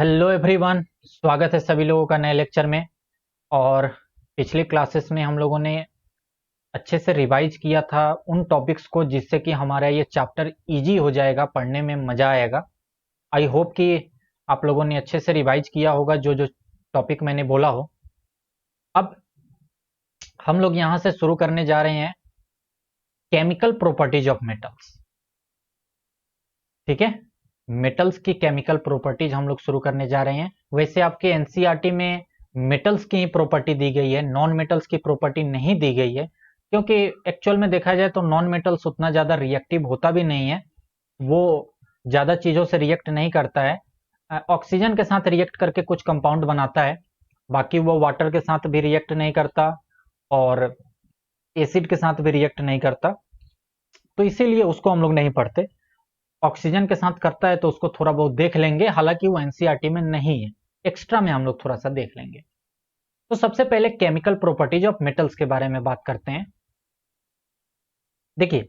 Hello everyone, स्वागत है सभी लोगों का नए लेक्चर में। और पिछली क्लासेस में हम लोगों ने अच्छे से रिवाइज किया था उन टॉपिक्स को, जिससे कि हमारा ये चैप्टर इजी हो जाएगा, पढ़ने में मज़ा आएगा। आई होप कि आप लोगों ने अच्छे से रिवाइज किया होगा जो जो टॉपिक मैंने बोला हो। अब हम लोग यहाँ से शुरू करने जा रहे हैं केमिकल प्रॉपर्टीज ऑफ मेटल्स। ठीक है, मेटल्स की केमिकल प्रॉपर्टीज हम लोग शुरू करने जा रहे हैं। वैसे आपके एनसीईआरटी में मेटल्स की ही प्रॉपर्टी दी गई है, नॉन मेटल्स की प्रॉपर्टी नहीं दी गई है, क्योंकि एक्चुअल में देखा जाए तो नॉन मेटल्स उतना ज़्यादा रिएक्टिव होता भी नहीं है। वो ज़्यादा चीज़ों से रिएक्ट नहीं करता है। ऑक्सीजन के साथ रिएक्ट करके कुछ कंपाउंड बनाता है, बाकी वो वाटर के साथ भी रिएक्ट नहीं करता और एसिड के साथ भी रिएक्ट नहीं करता, तो इसीलिए उसको हम लोग नहीं पढ़ते। ऑक्सीजन के साथ करता है तो उसको थोड़ा बहुत देख लेंगे, हालांकि वो एनसीईआरटी में नहीं है, एक्स्ट्रा में हम लोग थोड़ा सा देख लेंगे। तो सबसे पहले केमिकल प्रॉपर्टीज ऑफ मेटल्स के बारे में बात करते हैं। देखिए,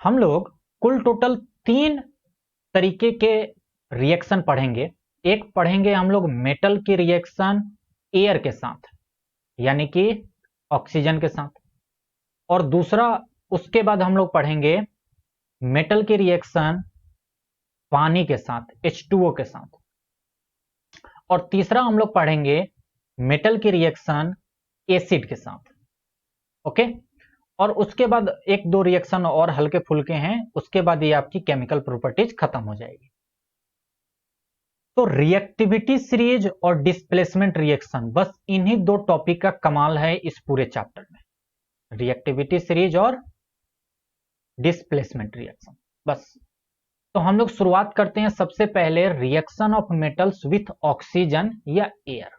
हम लोग कुल टोटल 3 तरीके के रिएक्शन पढ़ेंगे। एक पढ़ेंगे हम लोग मेटल की रिएक्शन एयर के साथ, यानी कि ऑक्सीजन के साथ, और दूसरा उसके बाद हम लोग पढ़ेंगे मेटल की रिएक्शन पानी के साथ, H2O के साथ, और तीसरा हम लोग पढ़ेंगे मेटल की रिएक्शन एसिड के साथ। ओके, और उसके बाद एक दो रिएक्शन और हल्के फुल्के हैं, उसके बाद ये आपकी केमिकल प्रॉपर्टीज खत्म हो जाएगी। तो रिएक्टिविटी सीरीज और डिस्प्लेसमेंट रिएक्शन, बस इन्हीं दो टॉपिक का कमाल है इस पूरे चैप्टर में। रिएक्टिविटी सीरीज और डिस्प्लेसमेंट रिएक्शन, बस। तो हम लोग शुरुआत करते हैं सबसे पहले reaction of metals with oxygen या एयर।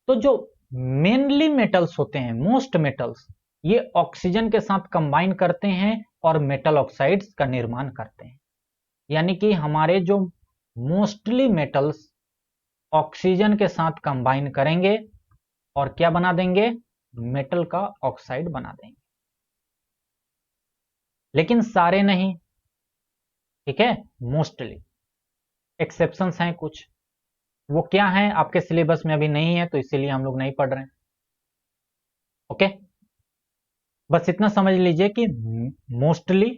तो जो मेनली मेटल्स होते हैं, मोस्ट मेटल्स, ये ऑक्सीजन के साथ कंबाइन करते हैं और मेटल ऑक्साइड्स का निर्माण करते हैं। यानी कि हमारे जो मोस्टली मेटल्स ऑक्सीजन के साथ कंबाइन करेंगे और क्या बना देंगे, मेटल का ऑक्साइड बना देंगे। लेकिन सारे नहीं, ठीक है, मोस्टली। एक्सेप्शंस हैं कुछ, वो क्या है आपके सिलेबस में अभी नहीं है, तो इसीलिए हम लोग नहीं पढ़ रहे हैं। ओके, बस इतना समझ लीजिए कि मोस्टली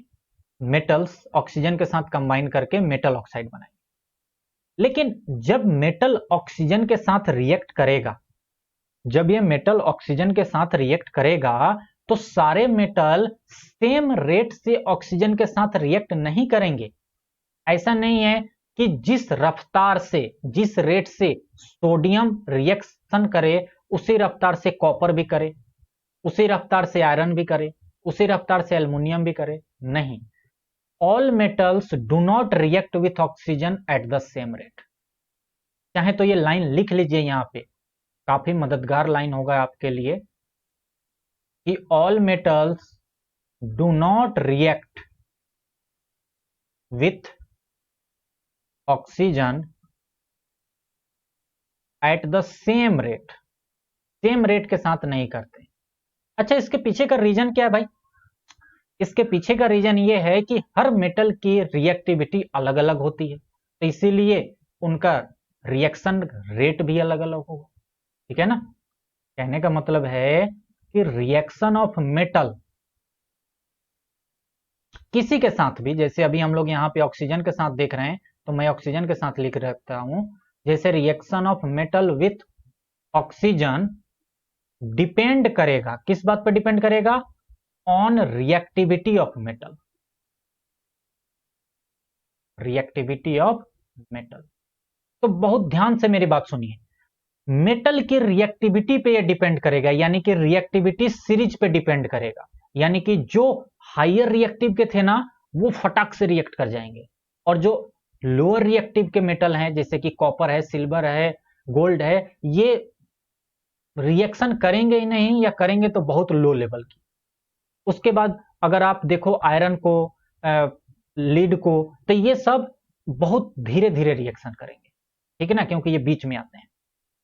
मेटल्स ऑक्सीजन के साथ कंबाइन करके मेटल ऑक्साइड बनाएंगे। लेकिन जब मेटल ऑक्सीजन के साथ रिएक्ट करेगा, जब ये मेटल ऑक्सीजन के साथ रिएक्ट करेगा, तो सारे मेटल सेम रेट से ऑक्सीजन के साथ रिएक्ट नहीं करेंगे। ऐसा नहीं है कि जिस रफ्तार से, जिस रेट से सोडियम रिएक्शन करे, उसी रफ्तार से कॉपर भी करे, उसी रफ्तार से आयरन भी करे, उसी रफ्तार से एल्युमिनियम भी करे। नहीं, all metals do not react with oxygen at the same rate. चाहे तो ये लाइन लिख लीजिए, यहां पे काफी मददगार लाइन होगा आपके लिए कि all metals do not react with oxygen at the same rate. Same rate के साथ नहीं करते। अच्छा, इसके पीछे का रीजन क्या है भाई? इसके पीछे का रीजन ये है कि हर मेटल की रिएक्टिविटी अलग अलग होती है, तो इसीलिए उनका रिएक्शन रेट भी अलग अलग होगा। ठीक है ना? कहने का मतलब है कि रिएक्शन ऑफ मेटल किसी के साथ भी, जैसे अभी हम लोग यहाँ पे ऑक्सीजन के साथ देख रहे हैं, तो मैं ऑक्सीजन के साथ लिख रखता हूं, जैसे reaction of metal with oxygen depend करेगा, किस बात पर डिपेंड करेगा? On reactivity of metal. Reactivity of metal. तो बहुत ध्यान से मेरी बात सुनिए, मेटल की रिएक्टिविटी पे ये डिपेंड करेगा, यानी कि रिएक्टिविटी सीरीज पे डिपेंड करेगा। यानी कि जो हायर रिएक्टिव के थे ना, वो फटाक से रिएक्ट कर जाएंगे, और जो लोअर रिएक्टिव के मेटल हैं, जैसे कि कॉपर है, सिल्वर है, गोल्ड है, ये रिएक्शन करेंगे ही नहीं, या करेंगे तो बहुत लो लेवल की। उसके बाद अगर आप देखो आयरन को, लीड को, तो ये सब बहुत धीरे धीरे रिएक्शन करेंगे, ठीक है ना, क्योंकि ये बीच में आते हैं।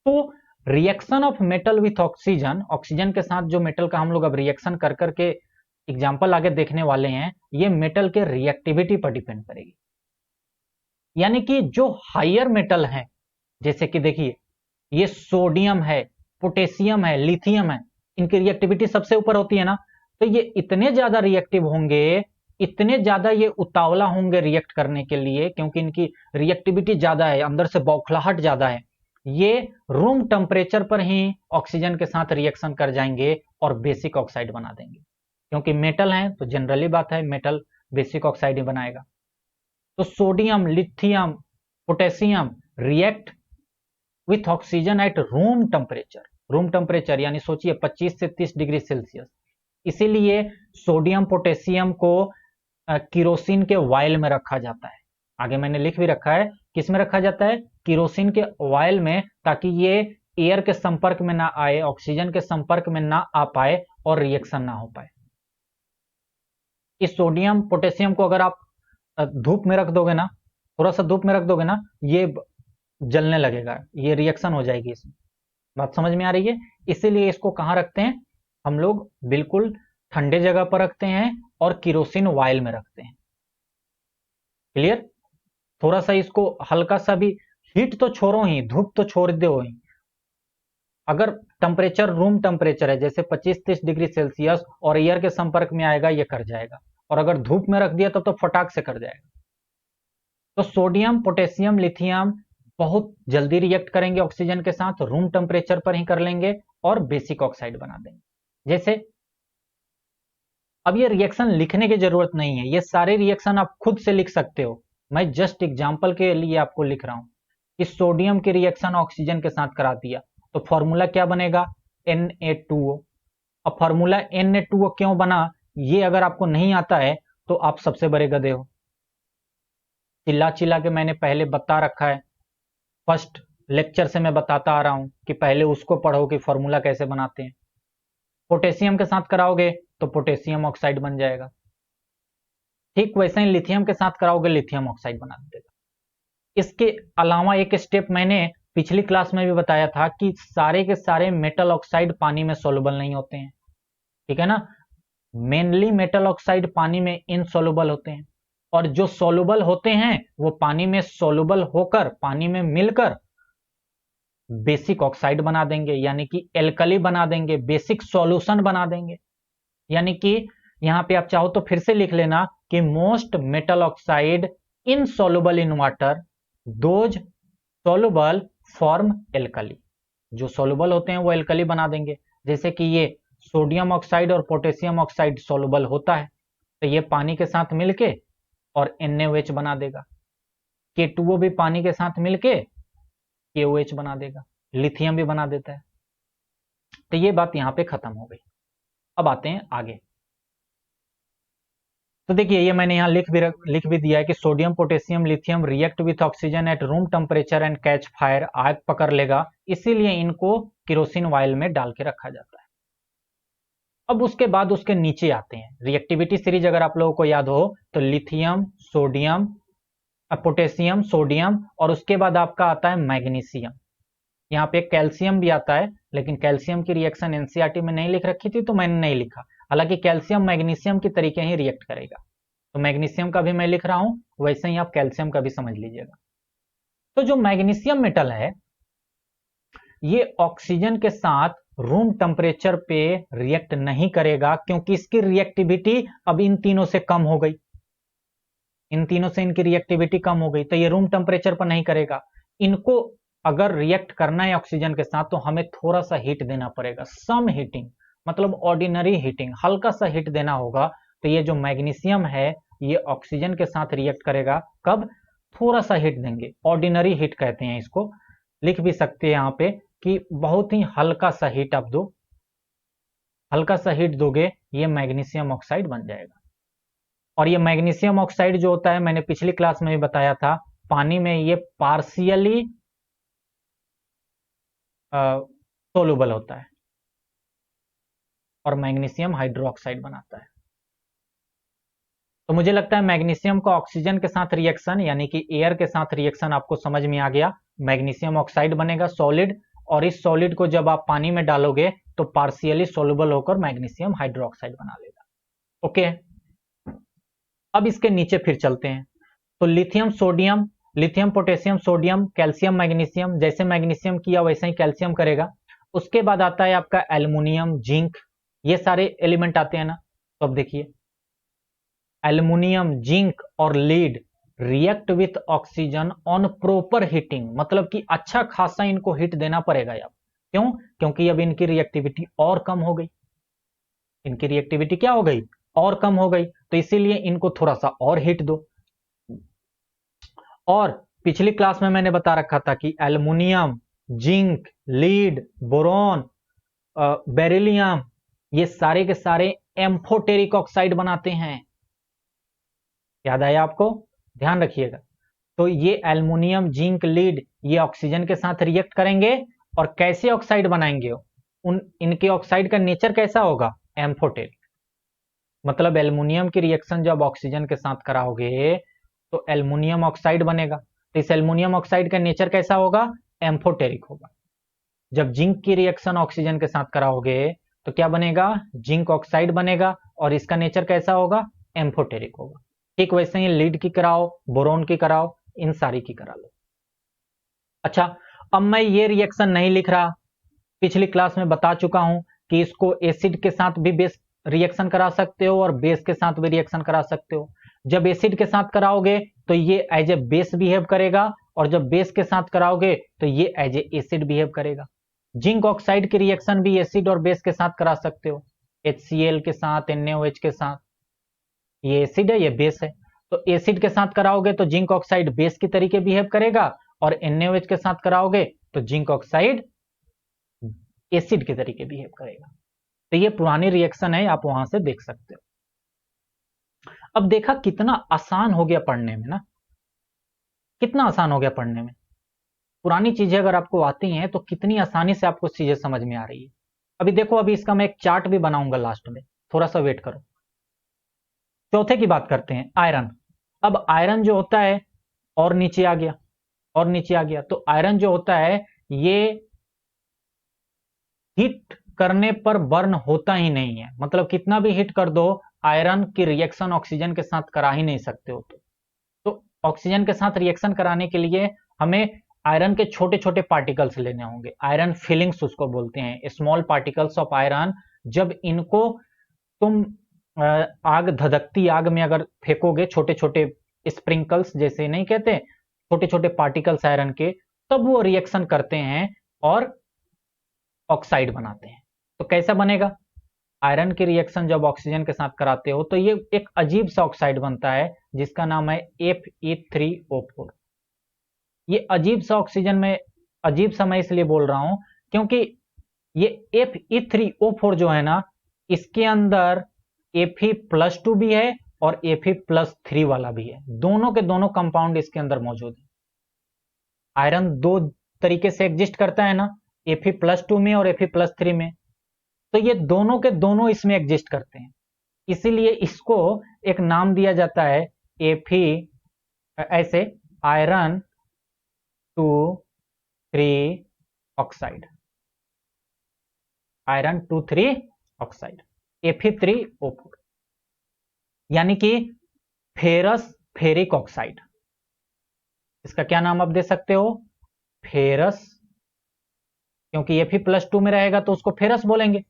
तो reaction of metal with oxygen, oxygen के साथ जो मेटल का हम लोग अब रिएक्शन कर करके एग्जाम्पल आगे देखने वाले हैं, ये मेटल के रिएक्टिविटी पर डिपेंड करेगी। यानी कि जो हायर मेटल हैं, जैसे कि देखिए ये सोडियम है, पोटेशियम है, लिथियम है, इनकी रिएक्टिविटी सबसे ऊपर होती है ना, तो ये इतने ज्यादा रिएक्टिव होंगे, इतने ज्यादा ये उतावला होंगे रिएक्ट करने के लिए, क्योंकि इनकी रिएक्टिविटी ज्यादा है, अंदर से बौखलाहट ज्यादा है। ये रूम टेम्परेचर पर ही ऑक्सीजन के साथ रिएक्शन कर जाएंगे और बेसिक ऑक्साइड बना देंगे, क्योंकि मेटल है तो जनरली बात है मेटल बेसिक ऑक्साइड ही बनाएगा। तो sodium, lithium, potassium react with oxygen at room temperature. Room temperature यानी सोचिए 25 से 30 डिग्री सेल्सियस। इसीलिए सोडियम पोटेशियम को किरोसिन के वायल में रखा जाता है। आगे मैंने लिख भी रखा है किस में रखा जाता है, किरोसिन के वायल में, ताकि ये एयर के संपर्क में ना आए, ऑक्सीजन के संपर्क में ना आ पाए और रिएक्शन ना हो पाए। इस सोडियम पोटेशियम को अगर आप धूप में रख दोगे ना, थोड़ा सा धूप में रख दोगे ना, ये जलने लगेगा, ये रिएक्शन हो जाएगी इसमें। बात समझ में आ रही है? इसीलिए इसको कहां रखते हैं हम लोग, बिल्कुल ठंडे जगह पर रखते हैं और किरोसिन वायल में रखते हैं। क्लियर? थोड़ा सा इसको हल्का सा भी हीट तो छोड़ो ही, धूप तो छोड़ दो ही। अगर टेम्परेचर रूम टेम्परेचर है जैसे 25-30 डिग्री सेल्सियस और एयर के संपर्क में आएगा, ये कर जाएगा, और अगर धूप में रख दिया तो फटाक से कर जाएगा। तो सोडियम, पोटेशियम, लिथियम बहुत जल्दी रिएक्ट करेंगे ऑक्सीजन के साथ, रूम टेम्परेचर पर ही कर लेंगे और बेसिक ऑक्साइड बना देंगे। जैसे अब ये रिएक्शन लिखने की जरूरत नहीं है, ये सारे रिएक्शन आप खुद से लिख सकते हो, मैं जस्ट एग्जांपल के लिए आपको लिख रहा हूं कि सोडियम की रिएक्शन ऑक्सीजन के साथ करा दिया तो फॉर्मूला क्या बनेगा, Na2O। अब फॉर्मूला Na2O क्यों बना, ये अगर आपको नहीं आता है तो आप सबसे बड़े गधे हो। चिल्ला चिल्ला के मैंने पहले बता रखा है, फर्स्ट लेक्चर से मैं बताता आ रहा हूं कि पहले उसको पढ़ो कि फॉर्मूला कैसे बनाते हैं। पोटेशियम के साथ कराओगे तो पोटेशियम ऑक्साइड बन जाएगा, ठीक वैसे ही लिथियम के साथ कराओगे लिथियम ऑक्साइड बना देगा। इसके अलावा एक स्टेप मैंने पिछली क्लास में भी बताया था कि सारे के सारे मेटल ऑक्साइड पानी में सोलुबल नहीं होते हैं, ठीक है ना। मेनली मेटल ऑक्साइड पानी में इनसोलुबल होते हैं, और जो सोलुबल होते हैं वो पानी में सोलुबल होकर, पानी में मिलकर बेसिक ऑक्साइड बना देंगे, यानी कि एल्कली बना देंगे, बेसिक सॉल्यूशन बना देंगे। यानी कि यहां पे आप चाहो तो फिर से लिख लेना कि most metal oxide insoluble in water, those soluble form alkali. जो सोलुबल होते हैं वो एल्कली बना देंगे। जैसे कि ये सोडियम ऑक्साइड और पोटेशियम ऑक्साइड सोलुबल होता है तो ये पानी के साथ मिलके और NaOH बना देगा। K2O भी पानी के साथ मिलके KOH बना देगा, लिथियम भी बना देता है। तो ये बात यहां पे खत्म हो गई। अब आते हैं आगे। तो देखिए ये मैंने यहाँ लिख भी दिया है कि sodium, potassium, lithium react with oxygen at room temperature and catch fire, आग पकड़ लेगा, इसीलिए इनको किरोसिन वायल में डाल के रखा जाता है। अब उसके बाद उसके नीचे आते हैं रिएक्टिविटी सीरीज, अगर आप लोगों को याद हो तो लिथियम, सोडियम, पोटेशियम, सोडियम, और उसके बाद आपका आता है मैग्नीशियम। यहाँ पे कैल्शियम भी आता है, लेकिन कैल्शियम की रिएक्शन एनसीईआरटी में नहीं लिख रखी थी तो मैंने नहीं लिखा। हालांकि कैल्शियम मैग्नीशियम की तरीके ही रिएक्ट करेगा, तो मैग्नीशियम का भी मैं लिख रहा हूं, वैसे ही आप कैल्शियम का भी समझ लीजिएगा। तो जो मैग्नीशियम मेटल है ये ऑक्सीजन के साथ रूम टेम्परेचर पे रिएक्ट नहीं करेगा, क्योंकि इसकी रिएक्टिविटी अब इन तीनों से कम हो गई, इन तीनों से इनकी रिएक्टिविटी कम हो गई, तो ये रूम टेम्परेचर पर नहीं करेगा। इनको अगर रिएक्ट करना है ऑक्सीजन के साथ तो हमें थोड़ा सा हीट देना पड़ेगा, सम हीटिंग, मतलब ऑर्डिनरी हीटिंग, हल्का सा हीट देना होगा। तो ये जो मैग्नीशियम है ये ऑक्सीजन के साथ रिएक्ट करेगा, कब, थोड़ा सा हीट देंगे, ऑर्डिनरी हीट कहते हैं इसको। लिख भी सकते हैं यहाँ पे कि बहुत ही हल्का सा हीट आप दो, हल्का सा हीट दोगे ये मैग्नीशियम ऑक्साइड बन जाएगा। और ये मैग्नीशियम ऑक्साइड जो होता है मैंने पिछली क्लास में भी बताया था, पानी में ये पार्शियली सोलुबल होता है और मैग्नीशियम हाइड्रोक्साइड बनाता है। तो मुझे लगता है मैग्नीशियम का ऑक्सीजन के साथ रिएक्शन यानी कि एयर के साथ रिएक्शन आपको समझ में आ गया। मैग्नीशियम ऑक्साइड बनेगा सॉलिड, और इस सॉलिड को जब आप पानी में डालोगे तो पार्शियली सोलुबल होकर मैग्नीशियम हाइड्रोक्साइड बना लेगा। ओके, अब इसके नीचे फिर चलते हैं। तो lithium, sodium lithium, potassium, sodium, calcium, magnesium, जैसे मैग्नीशियम किया वैसे ही कैल्शियम करेगा। उसके बाद आता है आपका एल्युमिनियम, जिंक, ये सारे एलिमेंट आते हैं ना। तो अब देखिए, एल्युमिनियम, जिंक और lead react with oxygen on proper heating, मतलब कि अच्छा खासा इनको हीट देना पड़ेगा अब। क्यों? क्योंकि अब इनकी रिएक्टिविटी और कम हो गई। इनकी रिएक्टिविटी क्या हो गई? और कम हो गई, तो इसीलिए इनको थोड़ा सा और हीट दो। और पिछली क्लास में मैंने बता रखा था कि aluminium, zinc, lead, boron, beryllium, ये सारे के सारे एम्फोटेरिक ऑक्साइड बनाते हैं। याद आया आपको? ध्यान रखिएगा। तो ये एल्युमिनियम, जिंक, लीड ये ऑक्सीजन के साथ रिएक्ट करेंगे और कैसे ऑक्साइड बनाएंगे? इनके ऑक्साइड का नेचर कैसा होगा? एम्फोटेरिक। मतलब एल्युमिनियम की रिएक्शन जब ऑक्सीजन के साथ कराओगे तो एल्युमिनियम ऑक्साइड बनेगा। तो इस एल्युमिनियम ऑक्साइड का नेचर कैसा होगा? एम्फोटेरिक होगा। जब जिंक की रिएक्शन ऑक्सीजन के साथ कराओगे तो क्या बनेगा? जिंक ऑक्साइड बनेगा और इसका नेचर कैसा होगा? एम्फोटेरिक होगा। ठीक वैसे ही लीड की कराओ, बोरोन की कराओ, इन सारी की करा लो। अच्छा, अब मैं ये रिएक्शन नहीं लिख रहा, पिछली क्लास में बता चुका हूं कि इसको एसिड के साथ भी बेस रिएक्शन करा सकते हो और बेस के साथ भी रिएक्शन करा सकते हो। जब एसिड के साथ कराओगे तो ये एज ए बेस बिहेव करेगा और जब बेस के साथ कराओगे तो ये एज ए एसिड बिहेव करेगा। जिंक ऑक्साइड की रिएक्शन भी एसिड और बेस के साथ करा सकते हो, HCl के साथ, NaOH के साथ। ये एसिड है, ये बेस है। तो एसिड के साथ कराओगे तो जिंक ऑक्साइड बेस की तरीके बिहेव करेगा और NaOH के साथ कराओगे तो जिंक ऑक्साइड एसिड के तरीके बिहेव करेगा। तो ये पुरानी रिएक्शन है, आप वहां से देख सकते हो। अब देखा कितना आसान हो गया पढ़ने में ना, कितना आसान हो गया पढ़ने में। पुरानी चीजें अगर आपको आती हैं तो कितनी आसानी से आपको चीजें समझ में आ रही है। अभी देखो, अभी इसका मैं एक चार्ट भी बनाऊंगा लास्ट में, थोड़ा सा वेट करो। चौथे की बात करते हैं, आयरन। अब आयरन जो होता है और नीचे आ गया, और नीचे आ गया, तो आयरन जो होता है ये हीट करने पर बर्न होता ही नहीं है। मतलब कितना भी हीट कर दो, आयरन की रिएक्शन ऑक्सीजन के साथ करा ही नहीं सकते हो। तो ऑक्सीजन के साथ रिएक्शन कराने के लिए हमें आयरन के छोटे छोटे पार्टिकल्स लेने होंगे। आयरन फिलिंग्स उसको बोलते हैं, स्मॉल पार्टिकल्स ऑफ आयरन। जब इनको तुम आग, धधकती आग में अगर फेंकोगे, छोटे छोटे स्प्रिंकल्स जैसे नहीं कहते, छोटे छोटे पार्टिकल्स आयरन के, तब वो रिएक्शन करते हैं और ऑक्साइड बनाते हैं। तो कैसा बनेगा? आयरन की रिएक्शन जब ऑक्सीजन के साथ कराते हो तो ये एक अजीब सा ऑक्साइड बनता है जिसका नाम है Fe3O4। ये अजीब सा ऑक्सीजन में, अजीब सा मैं इसलिए बोल रहा हूं क्योंकि ये Fe3O4 जो है ना, इसके अंदर Fe+2 भी है और Fe+3 वाला भी है। दोनों के दोनों कंपाउंड इसके अंदर मौजूद है। आयरन दो तरीके से एग्जिस्ट करता है ना, Fe+2 में और Fe+3 में। तो ये दोनों के दोनों इसमें एग्जिस्ट करते हैं, इसीलिए इसको एक नाम दिया जाता है Fe, ऐसे iron 2,3 oxide, iron 2,3 oxide, Fe3O4, यानी कि फेरस फेरिक ऑक्साइड। इसका क्या नाम आप दे सकते हो? फेरस, क्योंकि Fe+2 में रहेगा तो उसको फेरस बोलेंगे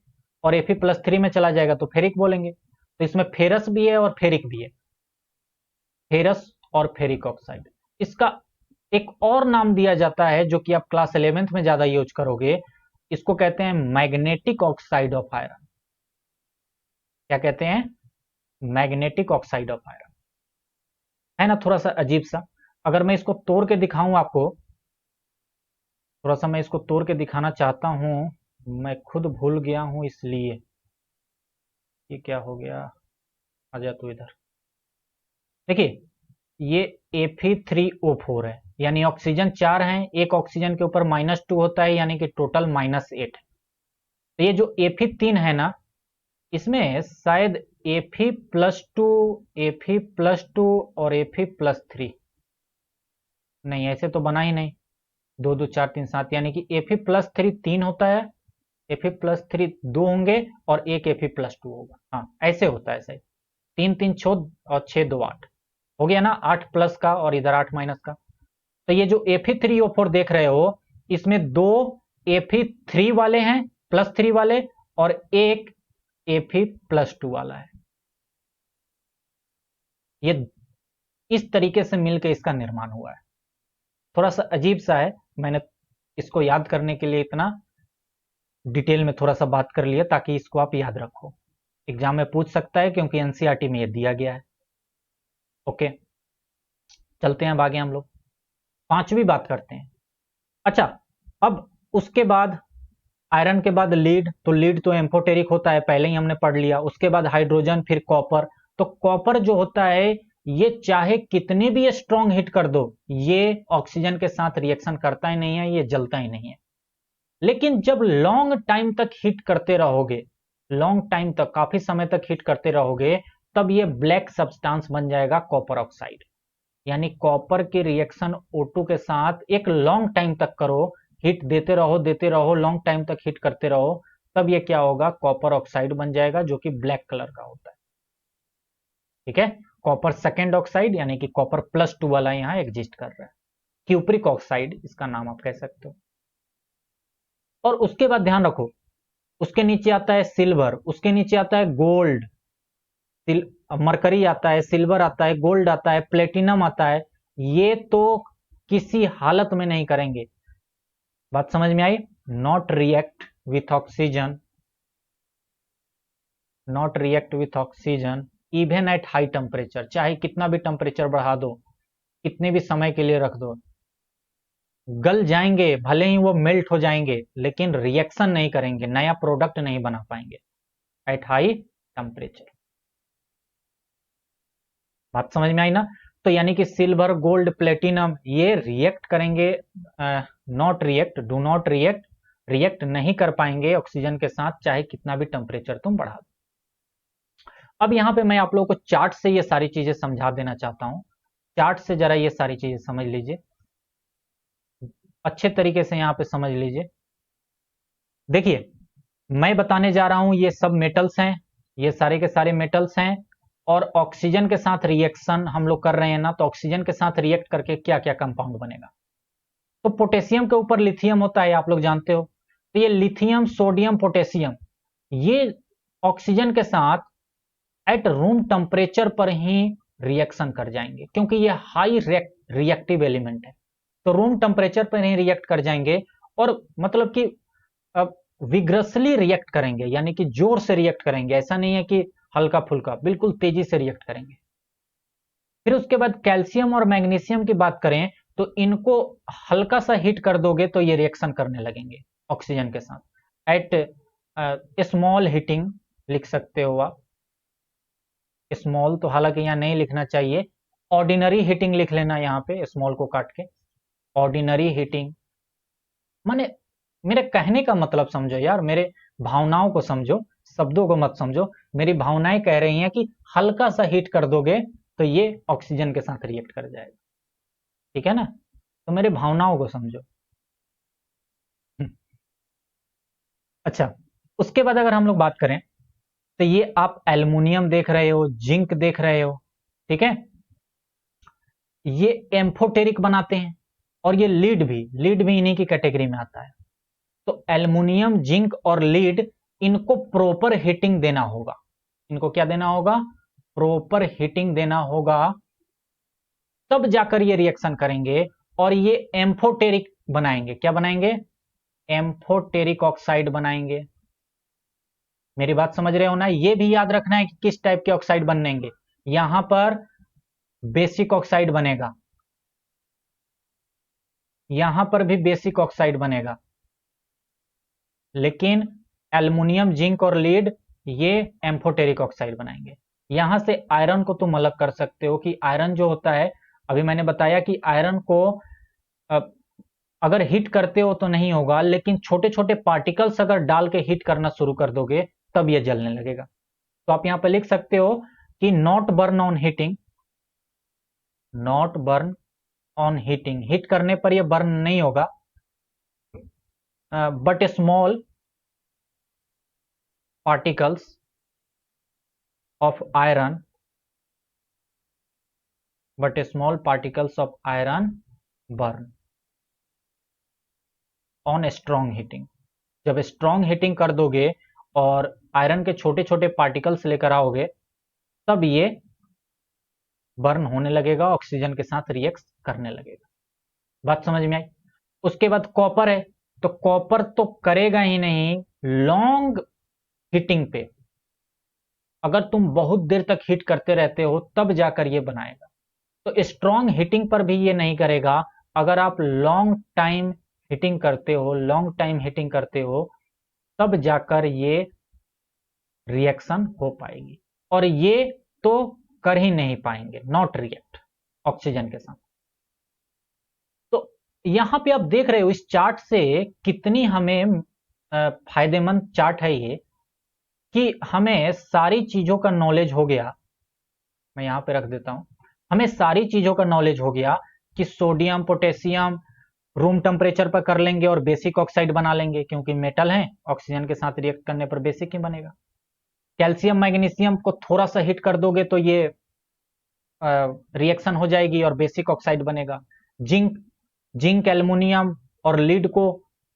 और Fe+3 में चला जाएगा तो फेरिक बोलेंगे। तो इसमें फेरस भी है और फेरिक भी है, फेरस और फेरिक ऑक्साइड। इसका एक और नाम दिया जाता है जो कि आप क्लास 11th में ज्यादा यूज करोगे, इसको कहते हैं मैग्नेटिक ऑक्साइड ऑफ आयरन। क्या कहते हैं? Magnetic oxide of iron. है ना थोड़ा सा अजीब सा। अगर मैं इसको तोड़ के दिखाऊं आपको, थोड़ा सा मैं इसको तोड़ के दिखाना चाहता हूं, मैं खुद भूल गया हूं इसलिए। ये क्या हो गया? आ जा तू इधर। देखिए, ये Fe3O4 है, यानी ऑक्सीजन 4 है, एक ऑक्सीजन के ऊपर -2 होता है, यानी कि टोटल -8 है। तो ये जो Fe3 है ना, इसमें शायद Fe+2, Fe+2 और Fe+3, नहीं ऐसे तो बना ही नहीं, 2 2 4 3 7, यानी कि Fe+3 3 होता है, Fe+3 2 होंगे और एक Fe+2 होगा। हाँ ऐसे होता है, सही। 3 3 6 और 6 2 8 हो गया ना, 8 प्लस का और इधर 8 माइनस का। तो ये जो Fe3O4 देख रहे हो, इसमें 2 Fe3 वाले हैं +3 वाले और एक Fe+2 वाला है। ये इस तरीके से मिलकर इसका निर्माण हुआ है। थोड़ा सा अजीब सा है, मैंने इसको याद करने के लिए इतना डिटेल में थोड़ा सा बात कर लिया ताकि इसको आप याद रखो, एग्जाम में पूछ सकता है क्योंकि एनसीईआरटी में ये दिया गया है। ओके, चलते हैं अब आगे हम लोग 5वीं बात करते हैं। अच्छा, अब उसके बाद आयरन के बाद लीड, तो लीड तो एम्फोटेरिक होता है, पहले ही हमने पढ़ लिया। उसके बाद हाइड्रोजन, फिर कॉपर। तो कॉपर जो होता है, ये चाहे कितने भी स्ट्रॉन्ग हिट कर दो, ये ऑक्सीजन के साथ रिएक्शन करता ही नहीं है, ये जलता ही नहीं है। लेकिन जब लॉन्ग टाइम तक हिट करते रहोगे, लॉन्ग टाइम तक, काफी समय तक हिट करते रहोगे, तब ये ब्लैक सब्सटेंस बन जाएगा कॉपर ऑक्साइड। यानी कॉपर के रिएक्शन O2 के साथ एक लॉन्ग टाइम तक करो, हिट देते रहो, लॉन्ग टाइम तक हिट करते रहो, तब ये क्या होगा, कॉपर ऑक्साइड बन जाएगा, जो कि ब्लैक कलर का होता है। ठीक है, कॉपर सेकेंड ऑक्साइड, यानी कि कॉपर +2 वाला यहां एग्जिस्ट कर रहा है। क्यूप्रिक ऑक्साइड इसका नाम आप कह सकते हो। और उसके बाद ध्यान रखो, उसके नीचे आता है सिल्वर, उसके नीचे आता है गोल्ड, मरकरी आता है, सिल्वर आता है, गोल्ड आता है, प्लेटिनम आता है। ये तो किसी हालत में नहीं करेंगे। बात समझ में आई? Not react with oxygen, not react with oxygen even at high temperature. चाहे कितना भी टेम्परेचर बढ़ा दो, कितने भी समय के लिए रख दो, गल जाएंगे, भले ही वो मेल्ट हो जाएंगे, लेकिन रिएक्शन नहीं करेंगे, नया प्रोडक्ट नहीं बना पाएंगे एट हाई टेम्परेचर। बात समझ में आई ना? तो यानी कि सिल्वर, गोल्ड, प्लेटिनम ये रिएक्ट करेंगे, not react, do not react, react नहीं कर पाएंगे ऑक्सीजन के साथ, चाहे कितना भी टेम्परेचर तुम बढ़ा दो। अब यहां पे मैं आप लोगों को चार्ट से ये सारी चीजें समझा देना चाहता हूं। चार्ट से जरा ये सारी चीजें समझ लीजिए, अच्छे तरीके से यहां पे समझ लीजिए। देखिए, मैं बताने जा रहा हूं, ये सब मेटल्स हैं, ये सारे के सारे मेटल्स हैं, और ऑक्सीजन के साथ रिएक्शन हम लोग कर रहे हैं ना, तो ऑक्सीजन के साथ रिएक्ट करके क्या क्या कंपाउंड बनेगा। तो पोटेशियम के ऊपर लिथियम होता है, आप लोग जानते हो। तो ये लिथियम, सोडियम, पोटेशियम, ये ऑक्सीजन के साथ एट रूम टेम्परेचर पर ही रिएक्शन कर जाएंगे, क्योंकि ये हाई रिएक्टिव एलिमेंट है। तो रूम टेम्परेचर पर ही रिएक्ट कर जाएंगे, और मतलब कि विग्रसली रिएक्ट करेंगे, यानी कि जोर से रिएक्ट करेंगे। ऐसा नहीं है कि हल्का फुल्का, बिल्कुल तेजी से रिएक्ट करेंगे। फिर उसके बाद कैल्शियम और मैग्नीशियम की बात करें, तो इनको हल्का सा हिट कर दोगे तो ये रिएक्शन करने लगेंगे ऑक्सीजन के साथ एट स्मॉल हीटिंग, लिख सकते हो आप स्मॉल, तो हालांकि यहां नहीं लिखना चाहिए, ऑर्डिनरी हीटिंग लिख लेना यहां पे, स्मॉल को काट के ऑर्डिनरी हीटिंग। माने मेरे कहने का मतलब समझो यार, मेरे भावनाओं को समझो, शब्दों को मत समझो। मेरी भावनाएं कह रही हैं कि हल्का सा हीट कर दोगे तो ये ऑक्सीजन के साथ रिएक्ट कर जाएगा। ठीक है ना? तो मेरे भावनाओं को समझो। अच्छा, उसके बाद अगर हम लोग बात करें, तो ये आप एल्युमिनियम देख रहे हो, जिंक देख रहे हो, ठीक है, ये एम्फोटेरिक बनाते हैं, और ये लीड भी इन्हीं की कैटेगरी में आता है। तो एल्युमिनियम, जिंक और लीड, इनको प्रॉपर हीटिंग देना होगा। इनको क्या देना होगा? प्रॉपर हीटिंग देना होगा, तब जाकर ये रिएक्शन करेंगे और ये एम्फोटेरिक बनाएंगे। क्या बनाएंगे? एम्फोटेरिक ऑक्साइड बनाएंगे। मेरी बात समझ रहे हो ना? ये भी याद रखना है कि किस टाइप के ऑक्साइड बनेंगे। यहां पर बेसिक ऑक्साइड बनेगा, यहां पर भी बेसिक ऑक्साइड बनेगा, लेकिन एल्युमिनियम, जिंक और लीड ये एम्फोटेरिक ऑक्साइड बनाएंगे। यहां से आयरन को तुम अलग कर सकते हो कि आयरन जो होता है, अभी मैंने बताया कि आयरन को अगर हिट करते हो तो नहीं होगा, लेकिन छोटे छोटे पार्टिकल्स अगर डाल के हिट करना शुरू कर दोगे तब ये जलने लगेगा। तो आप यहां पर लिख सकते हो कि not burn on heating, not burn on heating, hit करने पर यह बर्न नहीं होगा, but small particles of iron, but small particles of iron burn on strong heating. जब स्ट्रॉन्ग हीटिंग कर दोगे और आयरन के छोटे छोटे पार्टिकल्स लेकर आओगे, तब ये बर्न होने लगेगा, ऑक्सीजन के साथ रिएक्ट करने लगेगा। बात समझ में आई? उसके बाद कॉपर है, तो कॉपर तो करेगा ही नहीं। लॉन्ग हीटिंग पे अगर तुम बहुत देर तक हीट करते रहते हो तब जाकर ये बनाएगा। तो स्ट्रॉन्ग हीटिंग पर भी ये नहीं करेगा। अगर आप लॉन्ग टाइम हीटिंग करते हो, लॉन्ग टाइम हीटिंग करते हो, तब जाकर ये रिएक्शन हो पाएगी। और ये तो कर ही नहीं पाएंगे, नॉट रिएक्ट ऑक्सीजन के साथ। तो यहां पे आप देख रहे हो इस चार्ट से कितनी हमें फायदेमंद चार्ट है ये, कि हमें सारी चीजों का नॉलेज हो गया। मैं यहां पे रख देता हूं। हमें सारी चीजों का नॉलेज हो गया कि सोडियम पोटेशियम रूम टेम्परेचर पर कर लेंगे और बेसिक ऑक्साइड बना लेंगे, क्योंकि मेटल है, ऑक्सीजन के साथ रिएक्ट करने पर बेसिक ही बनेगा। कैल्शियम मैग्नीशियम को थोड़ा सा हीट कर दोगे तो ये रिएक्शन हो जाएगी और बेसिक ऑक्साइड बनेगा। जिंक एल्युमिनियम और लीड को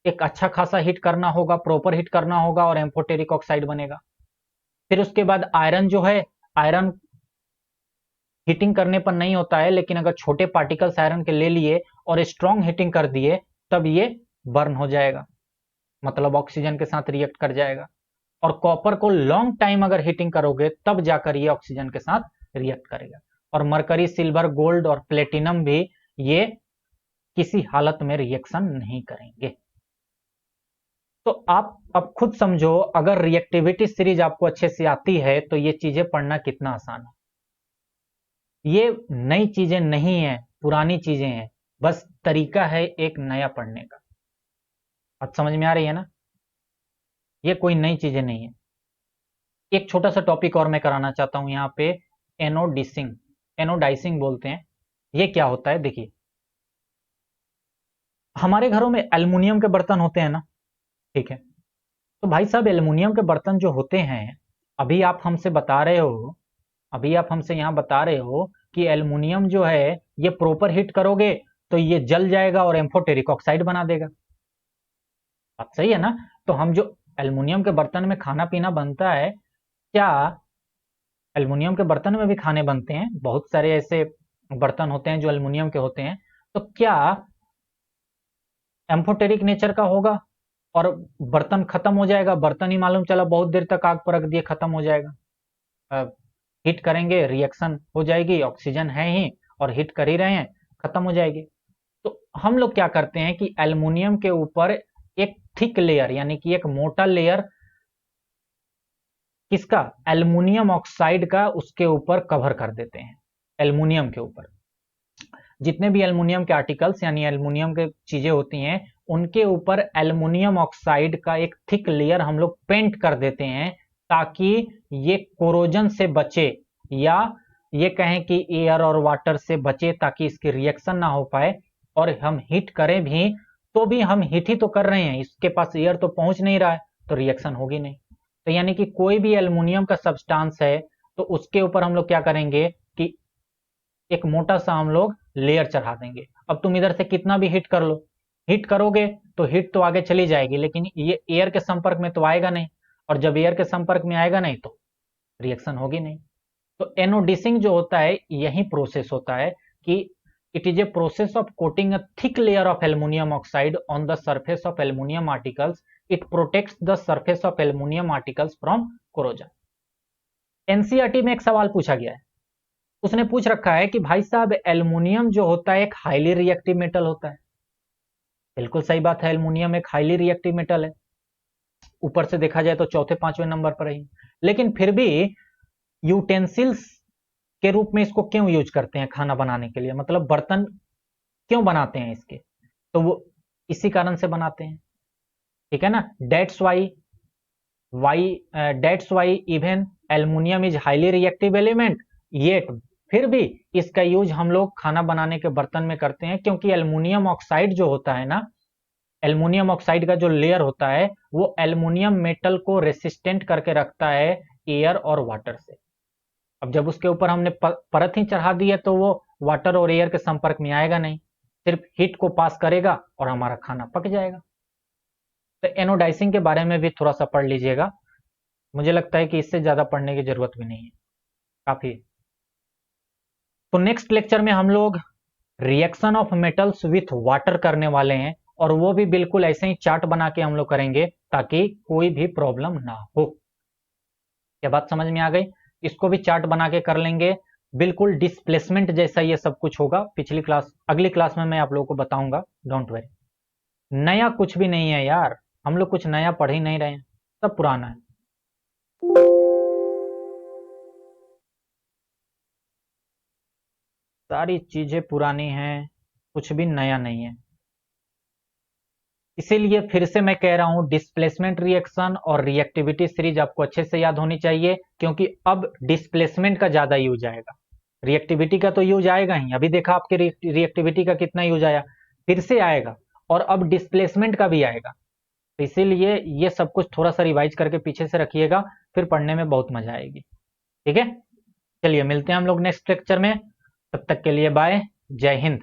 एक अच्छा खासा हीट करना होगा, प्रॉपर हीट करना होगा और एम्फोटेरिक ऑक्साइड बनेगा। फिर उसके बाद आयरन जो है, आयरन हीटिंग करने पर नहीं होता है, लेकिन अगर छोटे पार्टिकल्स आयरन के ले लिए और स्ट्रॉन्ग हीटिंग कर दिए तब ये बर्न हो जाएगा, मतलब ऑक्सीजन के साथ रिएक्ट कर जाएगा। और कॉपर को लॉन्ग टाइम अगर हीटिंग करोगे तब जाकर ये ऑक्सीजन के साथ रिएक्ट करेगा। और मरकरी, सिल्वर, गोल्ड और प्लेटिनम भी ये किसी हालत में रिएक्शन नहीं करेंगे। तो आप अब खुद समझो, अगर रिएक्टिविटी सीरीज आपको अच्छे से आती है तो ये चीजें पढ़ना कितना आसान है। ये नई चीजें नहीं है, पुरानी चीजें हैं, बस तरीका है एक नया पढ़ने का। अब समझ में आ रही है ना? ये कोई नई चीजें नहीं है। एक छोटा सा टॉपिक और मैं कराना चाहता हूं यहाँ पे, एनोडिसिंग। एनोडाइसिंग बोलते हैं। ये क्या होता है देखिए, हमारे घरों में एल्युमिनियम के बर्तन होते हैं ना, ठीक है? तो भाई साहब, एल्युमिनियम के बर्तन जो होते हैं, अभी आप हमसे बता रहे हो, अभी आप हमसे यहाँ बता रहे हो कि एल्युमिनियम जो है ये प्रॉपर हीट करोगे तो ये जल जाएगा और एम्फोटेरिक ऑक्साइड बना देगा। बात सही है ना? तो हम जो एल्युमिनियम के बर्तन में खाना पीना बनता है, क्या एल्युमिनियम के बर्तन में भी खाने बनते हैं, बहुत सारे ऐसे बर्तन होते हैं जो एल्युमिनियम के होते हैं, तो क्या एम्फोटेरिक नेचर का होगा और बर्तन खत्म हो जाएगा? बर्तन ही मालूम चला बहुत देर तक आग पर रख दिए, खत्म हो जाएगा। हीट करेंगे, रिएक्शन हो जाएगी, ऑक्सीजन है ही और हीट कर ही रहे हैं, खत्म हो जाएगी। तो हम लोग क्या करते हैं कि एल्युमिनियम के ऊपर एक थिक लेयर, यानी कि एक मोटा लेयर, किसका? एल्युमिनियम ऑक्साइड का, उसके ऊपर कवर कर देते हैं। एल्युमिनियम के ऊपर जितने भी एल्युमिनियम के आर्टिकल्स यानी एल्युमिनियम के चीजें होती हैं, उनके ऊपर एल्युमिनियम ऑक्साइड का एक थिक लेयर हम लोग पेंट कर देते हैं, ताकि ये कोरोजन से बचे, या ये कहें कि एयर और वाटर से बचे, ताकि इसकी रिएक्शन ना हो पाए। और हम हीट करें भी तो भी हम हीट ही तो कर रहे हैं, इसके पास एयर तो पहुंच नहीं रहा है, तो रिएक्शन होगी नहीं। तो यानी कि कोई भी एल्युमिनियम का सब्सटेंस है तो उसके ऊपर हम लोग क्या करेंगे कि एक मोटा सा हम लोग लेयर चढ़ा देंगे। अब तुम इधर से कितना भी हीट कर लो, हीट करोगे तो हीट तो आगे चली जाएगी, लेकिन ये एयर के संपर्क में तो आएगा नहीं, और जब एयर के संपर्क में आएगा नहीं तो रिएक्शन होगी नहीं। तो एनोडिसिंग जो होता है, यही प्रोसेस होता है कि it is a process of coating a thick layer of aluminium oxide on the surface of aluminium articles. It protects the surface of aluminium articles from corrosion. NCERT में एक सवाल पूछा गया है, उसने पूछ रखा है कि भाई साहब, एल्युमिनियम जो होता है एक हाईली रिएक्टिव मेटल होता है। बिल्कुल सही बात है, एल्युमिनियम एक हाईली रिएक्टिव मेटल है, ऊपर से देखा जाए तो चौथे पांचवें नंबर पर ही। लेकिन फिर भी यूटेंसिल्स के रूप में इसको क्यों यूज करते हैं खाना बनाने के लिए, मतलब बर्तन क्यों बनाते हैं इसके? तो वो इसी कारण से बनाते हैं, ठीक है ना? That's why even aluminium is highly reactive element, yet फिर भी इसका यूज हम लोग खाना बनाने के बर्तन में करते हैं, क्योंकि एल्युमिनियम ऑक्साइड जो होता है ना, एल्युमिनियम ऑक्साइड का जो लेयर होता है वो एल्युमिनियम मेटल को रेसिस्टेंट करके रखता है एयर और वाटर से। अब जब उसके ऊपर हमने परत ही चढ़ा दी है तो वो वाटर और एयर के संपर्क में आएगा नहीं, सिर्फ हीट को पास करेगा और हमारा खाना पक जाएगा। तो एनोडाइसिंग के बारे में भी थोड़ा सा पढ़ लीजिएगा, मुझे लगता है कि इससे ज़्यादा पढ़ने की ज़रूरत भी नहीं है, काफ़ी है। तो नेक्स्ट लेक्चर में हम लोग reaction of metals with water करने वाले हैं, और वो भी बिल्कुल ऐसे ही चार्ट बना के हम लोग करेंगे ताकि कोई भी प्रॉब्लम ना हो। क्या बात समझ में आ गई? इसको भी चार्ट बना के कर लेंगे, बिल्कुल डिस्प्लेसमेंट जैसा ये सब कुछ होगा। अगली क्लास में मैं आप लोगों को बताऊंगा, डोंट वरी। नया कुछ भी नहीं है यार, हम लोग कुछ नया पढ़ ही नहीं रहे हैं, सब पुराना है। सारी चीजें पुरानी हैं, कुछ भी नया नहीं है। इसीलिए फिर से मैं कह रहा हूं, डिस्प्लेसमेंट रिएक्शन और रिएक्टिविटी सीरीज आपको अच्छे से याद होनी चाहिए, क्योंकि अब डिस्प्लेसमेंट का ज्यादा यूज आएगा। रिएक्टिविटी का तो यूज आएगा ही, अभी देखा आपके रिएक्टिविटी का कितना यूज आया, फिर से आएगा, और अब डिस्प्लेसमेंट का भी आएगा। तो इसीलिए ये सब कुछ थोड़ा सा रिवाइज करके पीछे से रखिएगा, फिर पढ़ने में बहुत मजा आएगी। ठीक है, चलिए मिलते हैं हम लोग नेक्स्ट लेक्चर में, तब तक के लिए बाय, जय हिंद।